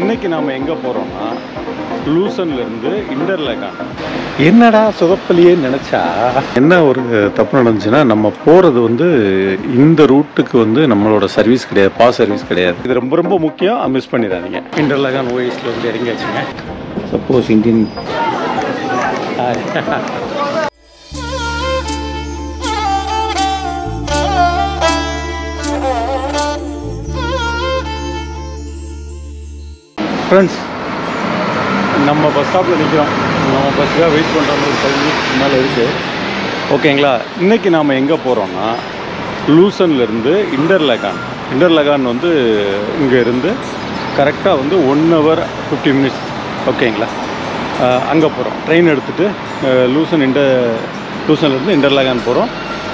இன்னைக்கு நாம் எங்கே போகிறோம்னா லூசன்லேருந்து இன்டர்லேகான். என்னடா சொதப்பலியே நினச்சா என்ன ஒரு தப்பு நடந்துச்சுன்னா, நம்ம போகிறது வந்து இந்த ரூட்டுக்கு வந்து நம்மளோட சர்வீஸ் கிடையாது, பாஸ் சர்வீஸ் கிடையாது. இது ரொம்ப ரொம்ப முக்கியம், மிஸ் பண்ணிடாதீங்க. இன்டர்லேகான் ஓஎஸ்ல வந்து இறங்கியாச்சுங்க. சப்போஸ் இந்தியன் ஃப்ரெண்ட்ஸ், நம்ம பஸ் ஸ்டாப்பில் நிற்கிறோம். நம்ம பஸ்ஸுக்காக வெயிட் பண்ணுற மாதிரி 5 மினிட்ஸ் மேலே இருக்குது. ஓகேங்களா? இன்றைக்கி நாம் எங்கே போகிறோன்னா லூசன்லேருந்து இன்டர்லேகான் வந்து இங்கே இருந்து கரெக்டாக வந்து 1 hour 50 minutes. ஓகேங்களா? அங்கே போகிறோம். ட்ரெயின் எடுத்துகிட்டு லூசன்லேருந்து இன்டர்லேகான் போகிறோம்.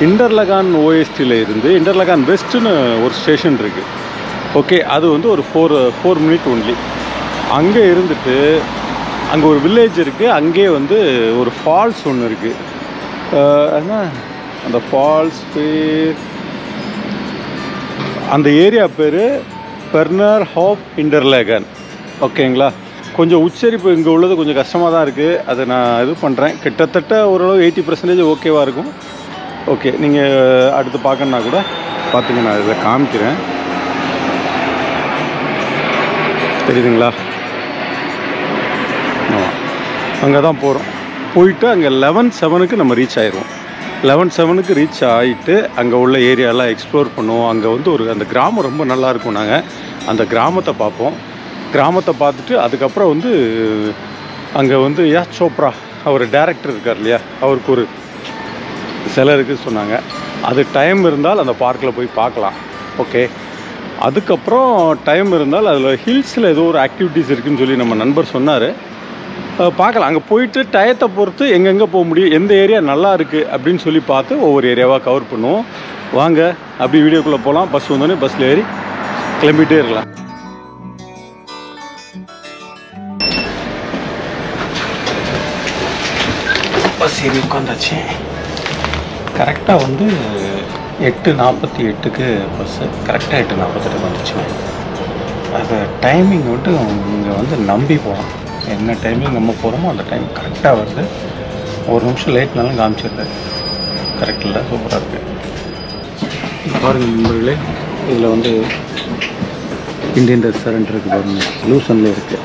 இன்டர்லேகான் ஓஎஸ்டியில் இருந்து இன்டர்லேகான் வெஸ்ட்டுன்னு ஒரு ஸ்டேஷன் இருக்குது. ஓகே, அது வந்து ஒரு 4 minutes ஒன்லி. அங்கே இருந்துட்டு அங்கே ஒரு வில்லேஜ் இருக்குது. அங்கே வந்து ஒரு ஃபால்ஸ் ஒன்று இருக்குது. அந்த ஃபால்ஸ் பேர், அந்த ஏரியா பேர் பெர்னர் ஆஃப் இன்டர்லேகான். ஓகேங்களா? கொஞ்சம் உச்சரிப்பு இங்கே உள்ளது கொஞ்சம் கஷ்டமாக தான் இருக்குது. அதை நான் இது பண்ணுறேன். கிட்டத்தட்ட ஓரளவு 80% ஓகேவாக இருக்கும். ஓகே, நீங்கள் அடுத்து பார்க்கணுன்னா கூட பார்த்துங்க, நான் இதில் காமிக்கிறேன். தெரியுதுங்களா? ஆமாம், அங்கே தான் போகிறோம். போயிட்டு அங்கே 11:07 நம்ம ரீச் ஆயிடுவோம். 11:07 ரீச் ஆகிட்டு அங்கே உள்ள ஏரியாலாம் எக்ஸ்ப்ளோர் பண்ணுவோம். அங்கே வந்து அந்த கிராமம் ரொம்ப நல்லாயிருக்கும். நாங்கள் அந்த கிராமத்தை பார்ப்போம். கிராமத்தை பார்த்துட்டு அதுக்கப்புறம் வந்து அங்கே வந்து யாஷ் சோப்ரா அவர் டைரக்டர் இருக்கார் இல்லையா, அவருக்கு ஒரு சிலை இருக்குன்னு சொன்னாங்க. அது டைம் இருந்தால் அந்த பார்க்கில் போய் பார்க்கலாம். ஓகே, அதுக்கப்புறம் டைம் இருந்தால் அதில் ஹில்ஸில் ஏதோ ஒரு ஆக்டிவிட்டீஸ் இருக்குதுன்னு சொல்லி நம்ம நண்பர் சொன்னார். பார்க்கலாம். அங்கே போயிட்டு டயத்தை பொறுத்து எங்கெங்கே போக முடியும், எந்த ஏரியா நல்லா இருக்குது அப்படின்னு சொல்லி பார்த்து ஒவ்வொரு ஏரியாவாக கவர் பண்ணுவோம். வாங்க, அப்படி வீடியோக்குள்ளே போகலாம். பஸ் வந்தோடனே பஸ்ஸில் ஏறி கிளம்பிகிட்டே இருக்கலாம். பஸ் ஏறி உட்காந்தாச்சு. கரெக்டாக வந்து 8:48 பஸ்ஸு. கரெக்டாக 8:48 வந்துச்சு. அது டைமிங் வந்துட்டு இங்கே வந்து நம்பி போகலாம். என்ன டைமிங் நம்ம போகிறோமோ அந்த டைம் கரெக்டாக வருது. 1 நிமிஷம் லேட்னாலும் காமிச்சிடுது. கரெக்ட் இல்லை, சூப்பராக இருக்குது. பாருங்கள் நண்பர்களே, இதில் வந்து இந்தியன் ரெஸ்டாரண்ட் இருக்குது பாருங்கள், லூசனில் இருக்குது.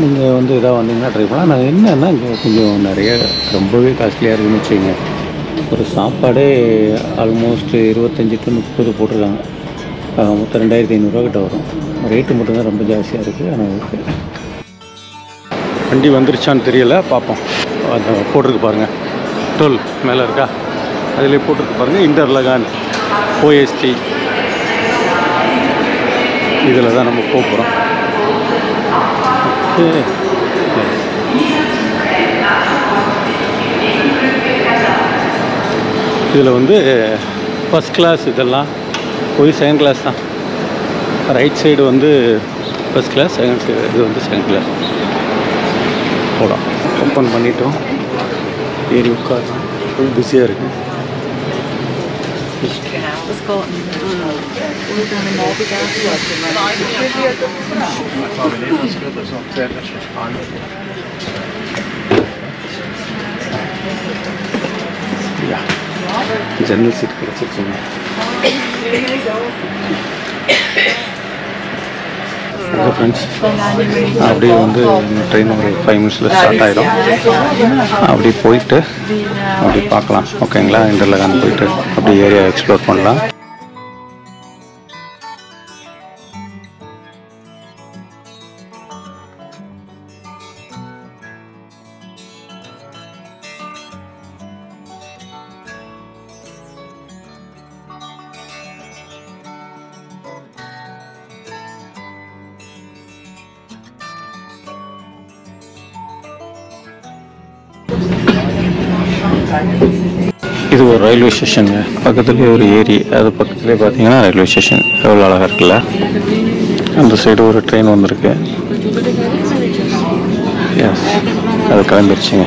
நீங்கள் வந்து எதாவது வந்தீங்கன்னா ட்ரை பண்ணலாம். நான் என்னன்னா இங்கே கொஞ்சம் நிறைய ரொம்பவே காஸ்ட்லியாக இருக்குதுன்னு வச்சுக்கோங்க. ஒரு சாப்பாடே ஆல்மோஸ்ட் 25 to 30 போட்டிருக்காங்க. மொத்தம் 2500 கிட்ட வரும். ரேட்டு மட்டும்தான் ரொம்ப ஜாஸ்தியாக இருக்குது. ஆனால் ஓகே, வண்டி வந்துருச்சான்னு தெரியல, பார்ப்போம். அதை போட்டிருக்கு பாருங்கள், டோல் மேலே இருக்கா, அதிலே போட்டிருக்கு பாருங்கள், இன்டர்லேகான் ஓஎஸ்டி. இதில் தான் நம்ம போகிறோம். ஓகே, இதில் வந்து ஃபஸ்ட் கிளாஸ், இதெல்லாம் போய் செகண்ட் கிளாஸ் தான். ரைட் சைடு வந்து ஃபஸ்ட் கிளாஸ், செகண்ட் சைடு இது வந்து செகண்ட் கிளாஸ். போகலாம். ஓப்பன் பண்ணிட்டோம், ஏறி உட்காரலாம். ஃபுல் பிஸியாக இருக்குது. ஜன்னல் சீட் கிடச்சிருச்சுங்க. ஃப்ரெண்ட்ஸ், அப்படியே வந்து ட்ரெயின் ஒரு 5 minutesல ஸ்டார்ட் ஆகிடும். அப்படி போயிட்டு அப்படி பார்க்கலாம். ஓகேங்களா? இன்டர்லேகான் போயிட்டு அப்படி ஏரியா எக்ஸ்ப்ளோர் பண்ணலாம். இது ஒரு ரயில்வே ஸ்டேஷனுங்க. பக்கத்துலேயே ஒரு ஏரி, அது பக்கத்துலேயே பார்த்தீங்கன்னா ரயில்வே ஸ்டேஷன். எவ்வளோ அழகாக இருக்குல்ல. அந்த சைடு ஒரு ட்ரெயின் வந்திருக்கு. எஸ், அது கிளம்பிடுச்சுங்க.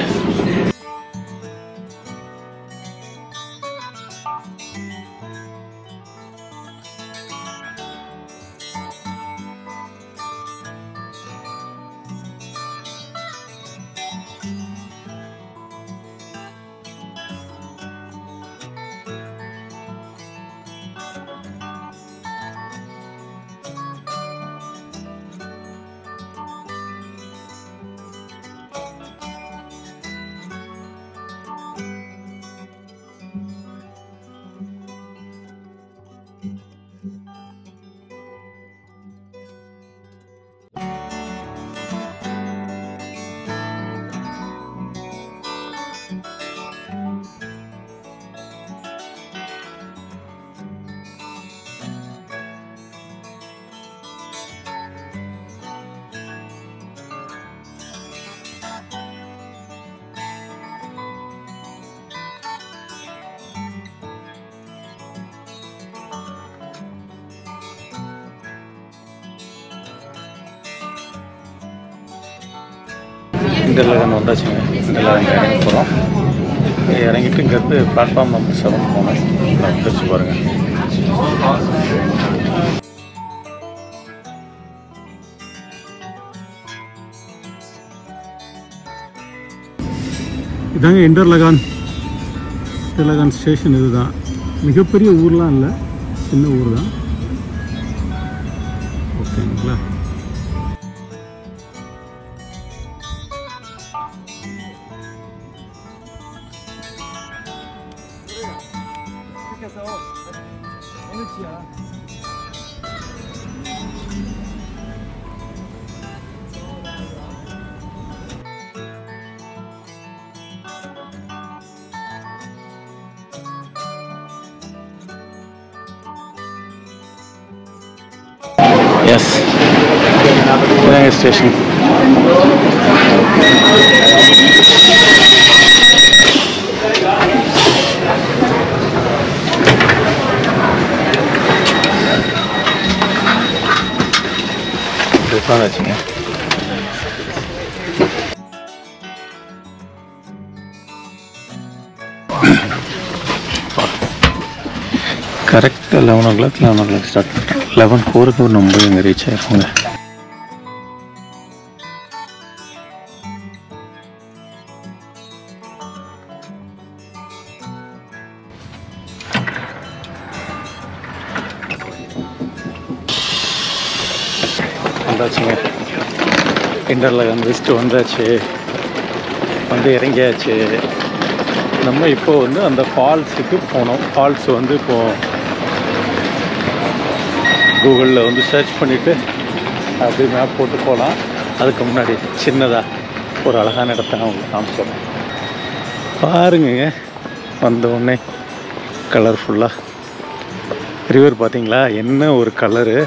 இன்டர்லகன் வந்தாச்சுங்க. இன்டர்லகன் இறங்க போகிறோம். இறங்கிட்டு இங்கேருந்து பிளாட்ஃபார்ம் நம்பர் 7 போனோம். வந்துச்சு பாருங்கள். இதாங்க இன்டர்லகான் ஸ்டேஷன். இதுதான், மிகப்பெரிய ஊர்லாம் இல்லை, சின்ன ஊர் தான். ஓகேங்களா? எஸ், இதாங்க ஸ்டேஷன். வச்சுங்க. கரெக்டாக 11 o'clock ஸ்டார்ட் பண்ணுறோம். 11:04 நம்ம இங்கே ரீச் ஆகிருக்கோங்க. வந்தாச்சுங்க. இன்டர்லகன் வெஸ்ட் வந்தாச்சு, வந்து இறங்கியாச்சு. நம்ம இப்போ வந்து அந்த ஃபால்ஸுக்கு போனோம். ஃபால்ஸ் வந்து இப்போது கூகுளில் வந்து சர்ச் பண்ணிவிட்டு அப்படி மேப் போட்டு போகலாம். அதுக்கு முன்னாடி சின்னதாக ஒரு அழகான இடத்த நான் உங்களுக்கு காமிச்சிடுறேன். பாருங்க, வந்த உடனே கலர்ஃபுல்லாக ரிவர் பார்த்தீங்களா? என்ன ஒரு கலரு,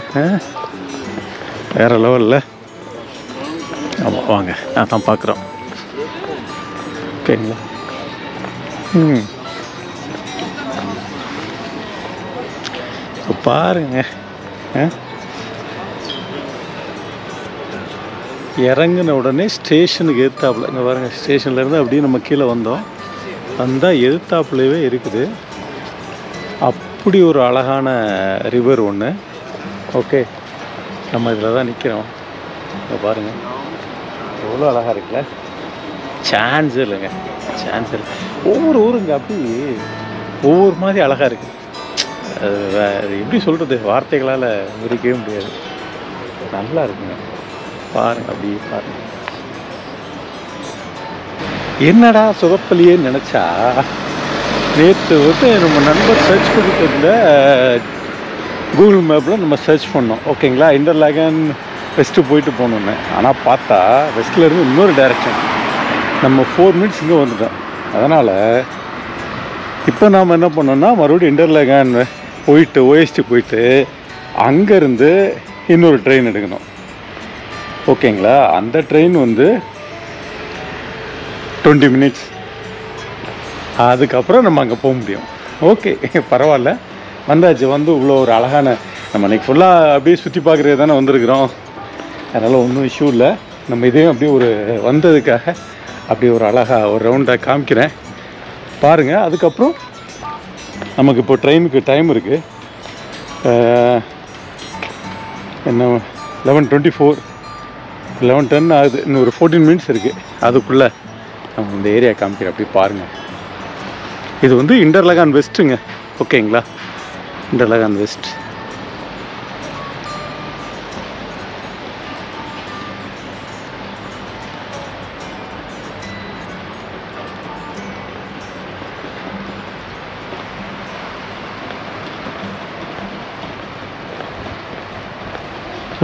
வேறு லெவலில். ஆமாம், வாங்க அதான் பார்க்குறோம். ஓகேங்களா? இப்போ பாருங்க, இறங்கின உடனே ஸ்டேஷனுக்கு எதிர்த்தாப்புல இங்கே பாருங்கள். ஸ்டேஷன்லேருந்து அப்படியே நம்ம கீழே வந்தோம். வந்தால் எதிர்த்தாப்புலவே இருக்குது. அப்படி ஒரு அழகான ரிவர் ஒன்று. ஓகே, நம்ம இதில் தான் நிற்கிறோம். இங்கே பாருங்கள், எவ்வளோ அழகாக இருக்குல்ல. சான்ஸ் இல்லைங்க, சான்ஸ் இல்லை. ஒவ்வொரு ஊருங்க அப்படி ஒவ்வொரு மாதிரி அழகாக இருக்குது. அது எப்படி சொல்கிறது, வார்த்தைகளால் விரிக்கவே முடியாது. நல்லா இருக்குங்க. பாருங்கள், அப்படி பாருங்கள். என்னடா சுகப்பலியேன்னு நினச்சா, நேற்று வந்து நம்ம நண்பர் சர்ச் பண்ணிட்டு இருந்த கூகுள் மேப்பில் நம்ம சர்ச் பண்ணோம். ஓகேங்களா? இன்டர்லகன் வெஸ்ட்டு போயிட்டு போகணுன்னு. ஆனால் பார்த்தா வெஸ்ட்லேருந்து இன்னொரு டைரெக்ஷன். நம்ம 4 minutes இங்கே வந்துட்டோம். அதனால் இப்போ நாம் என்ன பண்ணோம்னா, மறுபடியும் இன்டர்லகன் போயிட்டு OST போயிட்டு அங்கேருந்து இன்னொரு ட்ரெயின் எடுக்கணும். ஓகேங்களா? அந்த ட்ரெயின் வந்து 20 minutes. அதுக்கப்புறம் நம்ம அங்கே போக முடியும். ஓகே, பரவாயில்ல, வந்தாச்சு. வந்து இவ்வளோ ஒரு அழகான, நம்ம இன்றைக்கி ஃபுல்லாக அப்படியே சுற்றி பார்க்குறது தானே வந்திருக்கிறோம். அதனால் ஒன்றும் இஷ்யூ இல்லை. நம்ம இதையும் அப்படியே ஒரு வந்ததுக்காக அப்படியே ஒரு அழகாக ஒரு ரவுண்டாக காமிக்கிறேன் பாருங்கள். அதுக்கப்புறம் நமக்கு இப்போ ட்ரெயினுக்கு டைம் இருக்குது. என்ன 11:24, 11:10 ஆகுது. இன்னும் ஒரு 14 minutes இருக்குது. அதுக்குள்ளே நம்ம இந்த ஏரியா காமிக்கிறேன். அப்படி பாருங்கள். இது வந்து இன்டர்லகன் வெஸ்ட்டுங்க. ஓகேங்களா? இன்டர்லகன் வெஸ்ட்.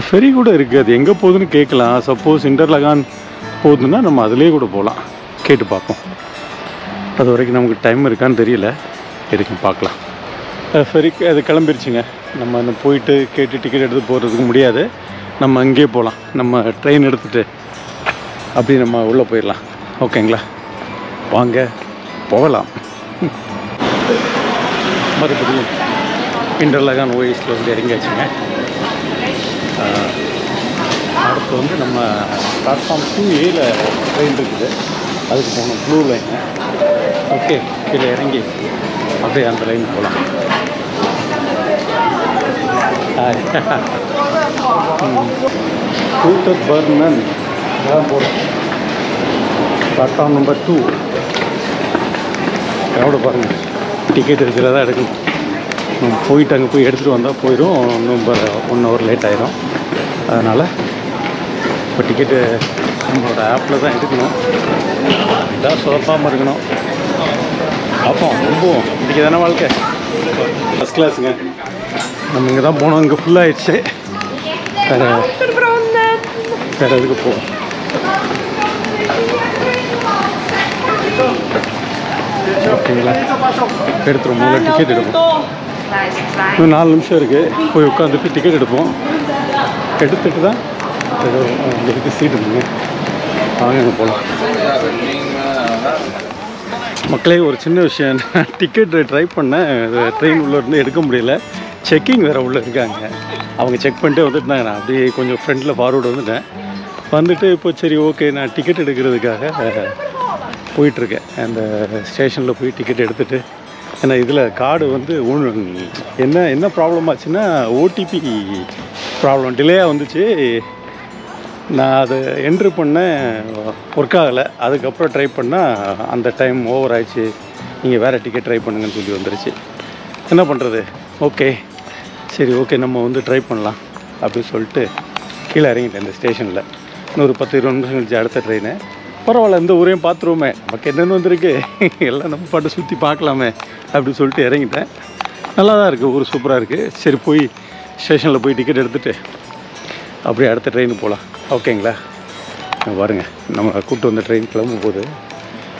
ஃபெரி கூட இருக்குது. அது எங்கே போகுதுன்னு கேட்கலாம். சப்போஸ் இன்டர்லகான் போகுதுன்னா நம்ம அதிலே கூட போகலாம். கேட்டு பார்ப்போம். அது வரைக்கும் நமக்கு டைம் இருக்கான்னு தெரியல. எதுக்கும் பார்க்கலாம். ஃபெரிக்கு அது கிளம்பிருச்சுங்க. நம்ம இன்னும் போயிட்டு கேட்டு டிக்கெட் எடுத்து போகிறதுக்கு முடியாது. நம்ம அங்கேயே போகலாம். நம்ம ட்ரெயின் எடுத்துகிட்டு அப்படி நம்ம உள்ளே போயிடலாம். ஓகேங்களா? வாங்க போகலாம். மறுபடியும் இன்டர்லகான் OSTல வந்து இறங்கியாச்சுங்க. அடுத்து வந்து நம்ம பிளாட்ஃபார்ம் 2A ட்ரெயின் இருக்குது, அதுக்கு போகணும், ப்ளூ லைன். ஓகே, கீழே இறங்கி அப்படியே அந்த லைன் போகலாம். கூட்டர் பர்னன் இதான் போகிறோம். Platform number 2. எவ்வளோ பாருங்கள், டிக்கெட் இருக்கிறதா எடுக்கணும். போயிட்டு அங்கே போய் எடுத்துகிட்டு வந்தால் போயிடும், இன்னும் 1 hour லேட் ஆகிடும். அதனால் இப்போ டிக்கெட்டு நம்மளோட ஆப்பில் தான் எடுக்கணும். இதான் சொதப்பாமல் இருக்கணும். பார்ப்போம், ரொம்பவும் இன்றைக்கி தானே வாழ்க்கை. ஃபஸ்ட் கிளாஸுங்க. நம்ம இங்கே தான் போனோம், இங்கே ஃபுல்லாகிடுச்சு. வேறு எதுக்கு போவோம். ஓகேங்களா, எடுத்துரும். முதல்ல டிக்கெட் எடுப்போம். இன்னும் 4 நிமிஷம் இருக்குது. போய் உட்காந்துட்டு டிக்கெட் எடுப்போம். எடுத்துகிட்டு தான் ஏதோ இதுக்கு சீட் இருக்குங்க, வாங்க அங்கே போகலாம். மக்களே, ஒரு சின்ன விஷயம், டிக்கெட் ட்ரை பண்ணேன், ட்ரெயின் உள்ளே இருந்து எடுக்க முடியல. செக்கிங் வேறு உள்ளே இருக்காங்க. அவங்க செக் பண்ணிட்டே வந்துட்டுனாங்க. நான் அப்படியே கொஞ்சம் ஃப்ரெண்டில் ஃபார்வர்டு வந்துட்டு இப்போ சரி ஓகே, நான் டிக்கெட் எடுக்கிறதுக்காக போயிட்டுருக்கேன். அந்த ஸ்டேஷனில் போய் டிக்கெட் எடுத்துகிட்டு, ஏன்னா இதில் கார்டு வந்து என்ன ப்ராப்ளம் ஆச்சுன்னா, ஓடிபி ப்ராப்ளம் டிலேயாக வந்துச்சு. நான் அதை என்ட்ரு பண்ணேன், ஒர்க் ஆகலை. அதுக்கப்புறம் ட்ரை பண்ணால் அந்த டைம் ஓவர் ஆயிடுச்சு, நீங்கள் வேறு டிக்கெட் ட்ரை பண்ணுங்கன்னு சொல்லி வந்துருச்சு. என்ன பண்ணுறது? ஓகே, சரி ஓகே, நம்ம வந்து ட்ரை பண்ணலாம் அப்படின்னு சொல்லிட்டு கீழே இறங்கிட்டேன் இந்த ஸ்டேஷனில். இன்னொரு 10-20 நிமிஷம் கழிச்சு அடுத்த ட்ரெயினு. பரவாயில்ல, இந்த ஊரையும் பார்த்துருவோமே, நமக்கு என்னென்னு வந்திருக்கு, எல்லாம் நம்ம பாட்டு சுற்றி பார்க்கலாமே அப்படின்னு சொல்லிட்டு இறங்கிட்டேன். நல்லா தான் இருக்குது, ஊர் சூப்பராக இருக்குது. சரி, போய் ஸ்டேஷனில் போய் டிக்கெட் எடுத்துகிட்டு அப்படியே அடுத்த ட்ரெயினுக்கு போகலாம். ஓகேங்களா, பாருங்கள், நம்ம கூப்பிட்டு வந்த ட்ரெயின் கிளம்பும் போது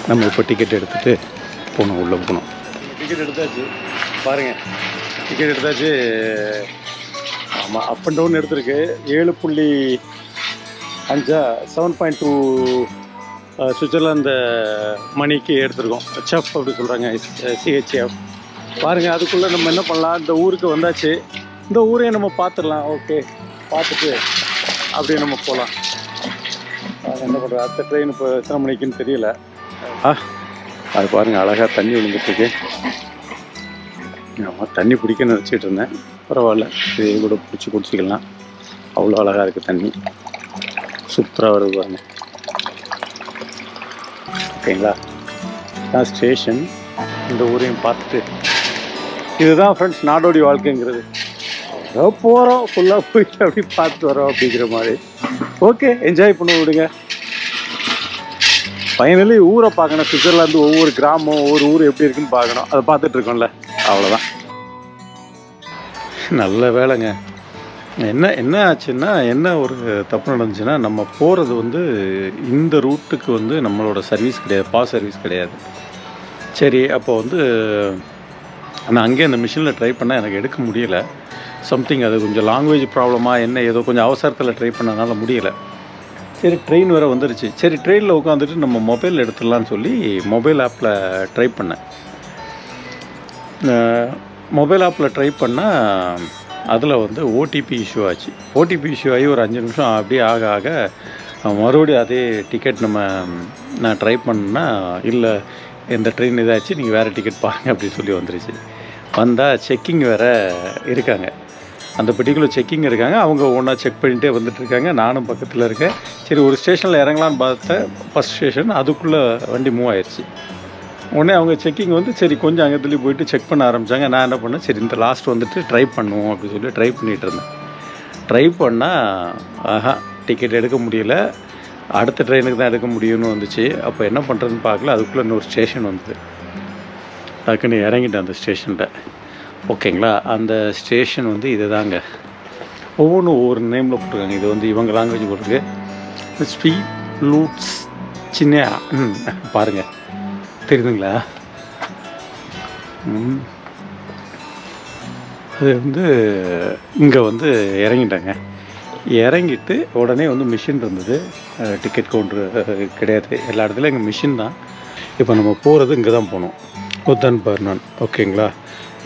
நம்ம இப்போ டிக்கெட் எடுத்துகிட்டு போகணும், உள்ளே போகணும். டிக்கெட் எடுத்தாச்சு, பாருங்கள், டிக்கெட் எடுத்தாச்சு. ஆமாம், அப் அண்ட் டவுன் எடுத்துருக்கு. 7.5 7.2 சுவிட்சர்லாந்து மணிக்கு எடுத்துருக்கோம். ஹெச்எஃப் அப்படி சொல்கிறாங்க, சிஹெச்எஃப். பாருங்கள், அதுக்குள்ளே நம்ம என்ன பண்ணலாம், இந்த ஊருக்கு வந்தாச்சு. இந்த ஊரையும் நம்ம பார்த்துடலாம். ஓகே, பார்த்துட்டு அப்படியே நம்ம போகலாம். என்ன பண்ணுறோம், அடுத்த ட்ரெயின் இப்போ எத்தனை மணிக்குன்னு தெரியல. அது பாருங்கள், அழகாக தண்ணி விழுந்துட்டுருக்கு. ஆமாம், தண்ணி பிடிக்கன்னு நினச்சிட்டு இருந்தேன். பரவாயில்ல, இதை கூட பிடிச்சி குடிச்சிக்கலாம். அவ்வளோ அழகாக இருக்குது தண்ணி, சூப்பராக வருது பாருங்கள். ஓகேங்களா, தான் ஸ்டேஷன். இந்த ஊரையும் பார்த்துட்டு, இதுதான் ஃப்ரெண்ட்ஸ் நாடோடி வாழ்க்கைங்கிறது. ஏதோ போகிறோம், ஃபுல்லாக போயிட்டு அப்படி பார்த்துட்டு வரோம் அப்படிங்கிற மாதிரி. ஓகே, என்ஜாய் பண்ண விடுங்க. ஃபைனலி ஊரை பார்க்கணும். சுவிட்சர்லாந்து ஒவ்வொரு கிராமம், ஒவ்வொரு ஊர் எப்படி இருக்குன்னு பார்க்கணும். அதை பார்த்துட்டு இருக்கோம்ல, அவ்வளோதான். நல்ல வேலைங்க. என்ன ஆச்சுன்னா, என்ன ஒரு தப்பு நடந்துச்சுன்னா, நம்ம போகிறது வந்து இந்த ரூட்டுக்கு வந்து நம்மளோட சர்வீஸ் கிடையாது, பாஸ் சர்வீஸ் கிடையாது. சரி, அப்போ வந்து நான் அங்கேயே அந்த மிஷினில் ட்ரை பண்ணால் எனக்கு எடுக்க முடியலை. சம்திங் அது கொஞ்சம் லாங்குவேஜ் ப்ராப்ளமாக என்ன ஏதோ கொஞ்சம் அவசரத்தில் ட்ரை பண்ணனால முடியலை. சரி, ட்ரெயின் வேறு வந்துருச்சு. சரி, ட்ரெயினில் உட்காந்துட்டு நம்ம மொபைல் எடுத்துடலான்னு சொல்லி மொபைல் ஆப்பில் ட்ரை பண்ணேன். மொபைல் ஆப்பில் ட்ரை பண்ணால் அதில் வந்து ஓடிபி இஷ்யூ ஆச்சு. ஓடிபி இஷ்யூ ஆகி ஒரு 5 நிமிஷம் அப்படியே ஆக மறுபடியும் அதே டிக்கெட் நான் ட்ரை பண்ணால், இல்லை இந்த ட்ரெயின் இதாச்சு, நீங்கள் வேறு டிக்கெட் பாருங்கள் அப்படின்னு சொல்லி வந்துருச்சு. வந்தால் செக்கிங் வேறு இருக்காங்க, அந்த பர்டிகுலர் செக்கிங் இருக்காங்க. அவங்க ஒன்றா செக் பண்ணிகிட்டே வந்துட்டுருக்காங்க. நானும் பக்கத்தில் இருக்கேன். சரி, ஒரு ஸ்டேஷனில் இறங்கலான்னு பார்த்தேன், ஃபஸ்ட் ஸ்டேஷன், அதுக்குள்ளே வண்டி மூவ் ஆயிடுச்சு. உடனே அவங்க செக்கிங் வந்து சரி கொஞ்சம் அங்கத்துலேயும் போயிட்டு செக் பண்ண ஆரம்பித்தாங்க. நான் என்ன பண்ணேன், சரி இந்த லாஸ்ட் வந்துட்டு ட்ரை பண்ணுவோம் அப்படின்னு சொல்லி ட்ரை பண்ணிகிட்டு இருந்தேன். ட்ரை பண்ணால் டிக்கெட் எடுக்க முடியல. அடுத்த ட்ரெயினுக்கு தான் எடுக்க முடியும்னு வந்துச்சு. அப்போ என்ன பண்ணுறதுன்னு பார்க்கல, அதுக்குள்ளே இன்னொரு ஸ்டேஷன் வந்தது. டக்குன்னு இறங்கிட்டேன் அந்த ஸ்டேஷனில். ஓகேங்களா, அந்த ஸ்டேஷன் வந்து இது தாங்க. ஒவ்வொன்றும் ஒவ்வொரு நேமில் போட்டிருக்காங்க. இது வந்து இவங்க லாங்குவேஜ் போட்டிருக்கு. ஸ்பீ லூட்ஸ் சின்ன பாருங்கள், தெரியுதுங்களா? அது வந்து இங்கே வந்து இறங்கிட்டாங்க. இறங்கிட்டு உடனே வந்து மிஷின் இருந்தது. டிக்கெட் கவுண்டர் கிடையாது, எல்லா இடத்துலையும் இங்கே மிஷின் தான். இப்போ நம்ம போகிறது இங்கே தான் போகணும், உத்தன் பர்னன். ஓகேங்களா,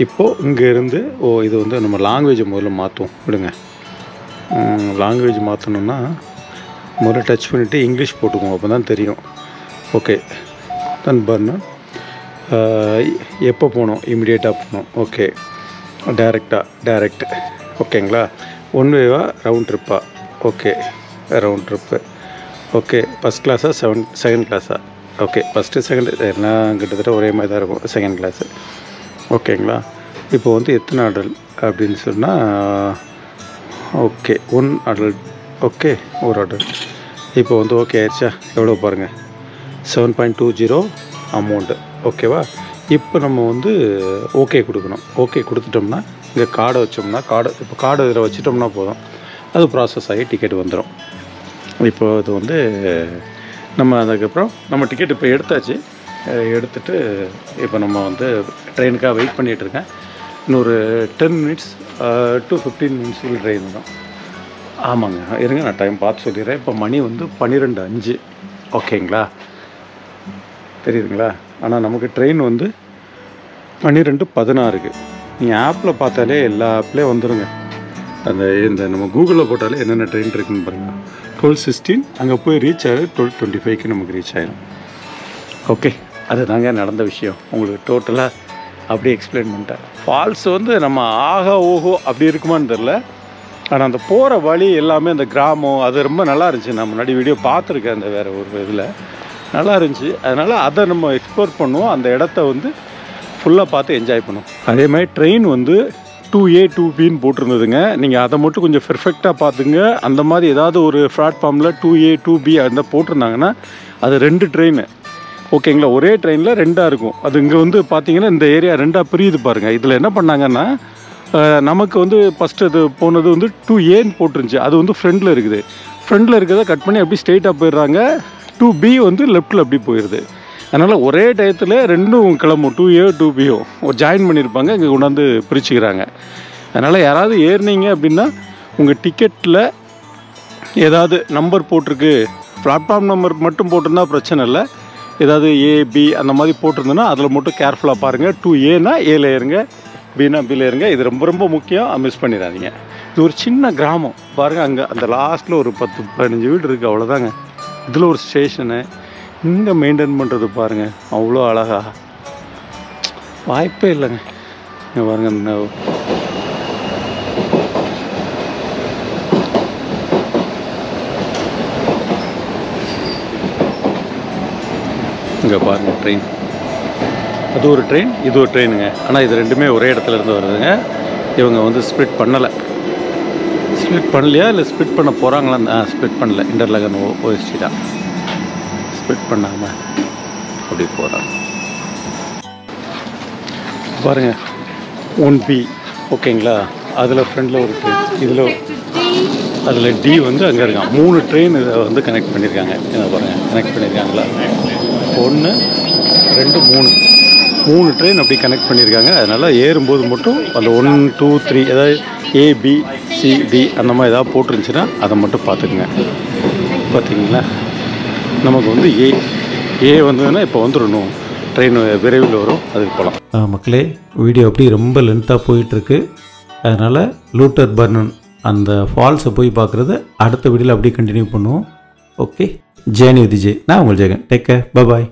இப்போது இங்கேருந்து இது வந்து நம்ம லாங்குவேஜை முதல்ல மாற்றுவோம். விடுங்க, லாங்குவேஜ் மாற்றணுன்னா முதல்ல டச் பண்ணிவிட்டு இங்கிலீஷ் போட்டுக்குவோம், அப்போ தான் தெரியும். ஓகே, தன் பர்னர் எப்போ போகணும்? இமிடியேட்டாக போகணும். Okay, direct. ஓகேங்களா? ஒன் வேவா ரவுண்ட் ட்ரிப்பா? Okay, round trip. Okay, first கிளாஸா செகண்ட் கிளாஸா? ஓகே, ஃபஸ்ட்டு செகண்டு எல்லாம் கிட்டத்தட்ட ஒரே மாதிரி தான் இருக்கும். Second class. ஓகேங்களா? இப்போ வந்து எத்தனை அடல்ட் அப்படின்னு சொன்னால், ஓகே 1 அடல்ட். ஓகே, ஒரு அடல்ட். இப்போ வந்து ஓகே ஆயிடுச்சா? எவ்வளோ பாருங்கள், 7.20 அமௌண்ட்டு. ஓகேவா? இப்போ நம்ம வந்து ஓகே கொடுக்கணும். ஓகே கொடுத்துட்டோம்னா இங்கே கார்டை வச்சோம்னா, இப்போ கார்டு இதில் வச்சிட்டோம்னா போதும், அது ப்ராசஸ் ஆகி டிக்கெட் வந்துடும். இப்போ இது வந்து நம்ம அதுக்கப்புறம் நம்ம டிக்கெட் இப்போ எடுத்துகிட்டு இப்போ நம்ம வந்து ட்ரெயினுக்காக வெயிட் பண்ணிகிட்ருக்கேன். இன்னொரு 10 மினிட்ஸ் to 15 மினிட்ஸில் ட்ரெயின் வரும். ஆமாங்க, இருங்க நான் டைம் பார்த்து சொல்லிடுறேன். இப்போ மணி வந்து 12:05. ஓகேங்களா? தெரியுதுங்களா? ஆனால் நமக்கு ட்ரெயின் வந்து 12:16. நீங்கள் ஆப்பில் பார்த்தாலே எல்லா ஆப்லேயும் வந்துடுங்க. இந்த நம்ம கூகுளில் போட்டாலே என்னென்ன ட்ரெயின் இருக்குன்னு பாருங்கள். 12:16 அங்கே போய் ரீச் ஆகிடும். 12:25 நமக்கு ரீச் ஆகிடும். ஓகே, அது தாங்க நடந்த விஷயம். உங்களுக்கு டோட்டலாக அப்படியே எக்ஸ்பிளைன் பண்ணிட்டேன். ஃபால்ஸ் வந்து நம்ம ஆகா ஓஹோ அப்படி இருக்குமான்னு தெரில, ஆனால் அந்த போகிற வழி எல்லாமே அந்த கிராமம் அது ரொம்ப நல்லா இருந்துச்சு. நான் முன்னாடி வீடியோ பார்த்துருக்கேன் அந்த வேறு ஒரு இதில், நல்லா இருந்துச்சு. அதனால் அதை நம்ம எக்ஸ்ப்ளோர் பண்ணுவோம். அந்த இடத்த வந்து ஃபுல்லாக பார்த்து என்ஜாய் பண்ணுவோம். அதே மாதிரி ட்ரெயின் வந்து 2A 2Bன்னு போட்டிருந்ததுங்க. நீங்கள் அதை மட்டும் கொஞ்சம் பெர்ஃபெக்டாக பார்த்துங்க. அந்த மாதிரி ஏதாவது ஒரு பிளாட்ஃபார்மில் 2A 2B அந்த போட்டிருந்தாங்கன்னா அது 2 ட்ரெயின். ஓகேங்களா? ஒரே ட்ரெயினில் 2ஆக இருக்கும். அது இங்கே வந்து பார்த்தீங்கன்னா இந்த ஏரியா 2ஆக பிரியுது பாருங்கள். இதில் என்ன பண்ணாங்கன்னா, நமக்கு வந்து ஃபஸ்ட்டு அது போனது வந்து 2Aன்னு போட்டிருந்துச்சு. அது வந்து ஃப்ரண்டில் இருக்குது. ஃப்ரண்டில் இருக்கிறத கட் பண்ணி அப்படி ஸ்ட்ரெயிட்டாக போயிடுறாங்க. 2B வந்து லெஃப்ட்டில் அப்படி போயிடுது. அதனால் ஒரே டயத்தில் 2ம் கிளம்பும், 2A 2Bயும் ஜாயின் பண்ணியிருப்பாங்க, இங்கே கொண்டாந்து பிரிச்சுக்கிறாங்க. அதனால் யாராவது ஏறினீங்க அப்படின்னா உங்கள் டிக்கெட்டில் ஏதாவது நம்பர் போட்டிருக்கு, பிளாட்ஃபார்ம் நம்பர் மட்டும் போட்டிருந்தா பிரச்சனை இல்லை. ஏதாவது AB அந்த மாதிரி போட்டிருந்தோன்னா அதில் மட்டும் கேர்ஃபுல்லாக பாருங்கள். 2Aனா Aல ஏறுங்க, Bனா Bல ஏறுங்க. இது ரொம்ப ரொம்ப முக்கியம், மிஸ் பண்ணிடாதீங்க. இது ஒரு சின்ன கிராமம் பாருங்கள். அங்கே அந்த லாஸ்ட்டில் ஒரு 10-15 வீடு இருக்குது, அவ்வளோதாங்க. இதில் ஒரு ஸ்டேஷனு இங்கே மெயின்டைன் பண்ணுறது பாருங்கள், அவ்வளோ அழகா, வாய்ப்பே இல்லைங்க. இங்கே பாருங்கள், இங்கே பாருங்கள் ட்ரெயின். அது ஒரு ட்ரெயின், இது ஒரு ட்ரெயினுங்க. ஆனால் இது ரெண்டுமே ஒரே இடத்துல இருந்து வருதுங்க. இவங்க வந்து ஸ்ப்ளிட் பண்ணலையா இல்லை ஸ்ப்ளிட் பண்ண போகிறாங்களா? ஸ்ப்ளிட் பண்ணல. இன்டர்லகன் ஓஎஸ்டி தான் ஸ்ப்ளிட் பண்ணாமல் அப்படி போகிறாங்க. பாருங்கள் 1B. ஓகேங்களா? அதில் ஃப்ரெண்டில் ஒரு ட்ரெயின், அதில் D வந்து அங்கே இருக்கான். 3 ட்ரெயின் இதை வந்து கனெக்ட் பண்ணியிருக்காங்க. இதை பாருங்கள், கனெக்ட் பண்ணியிருக்காங்களா? 1 2 3 ட்ரெயின் அப்படி கனெக்ட் பண்ணியிருக்காங்க. அதனால் ஏறும்போது மட்டும் அந்த 1 2 3 ஏதாவது ABCD அந்த மாதிரி ஏதாவது போட்டுருந்துச்சுன்னா அதை மட்டும் பார்த்துக்குங்க. பார்த்தீங்களா? நமக்கு வந்து ஏ வந்ததுன்னா இப்போ வந்துடணும், ட்ரெயின் விரைவில் வரும், அதுக்கு போகலாம். மக்களே, வீடியோ அப்படி ரொம்ப லென்த்தாக போயிட்டுருக்கு. அதனால் லூட்டர் பர்னன் அந்த ஃபால்ஸை போய் பார்க்குறது அடுத்த வீடியோவில் அப்படியே கண்டினியூ பண்ணுவோம். Okay, journey with J. நான் உங்கள் ஜெகன். டேக் கேர், பாய்.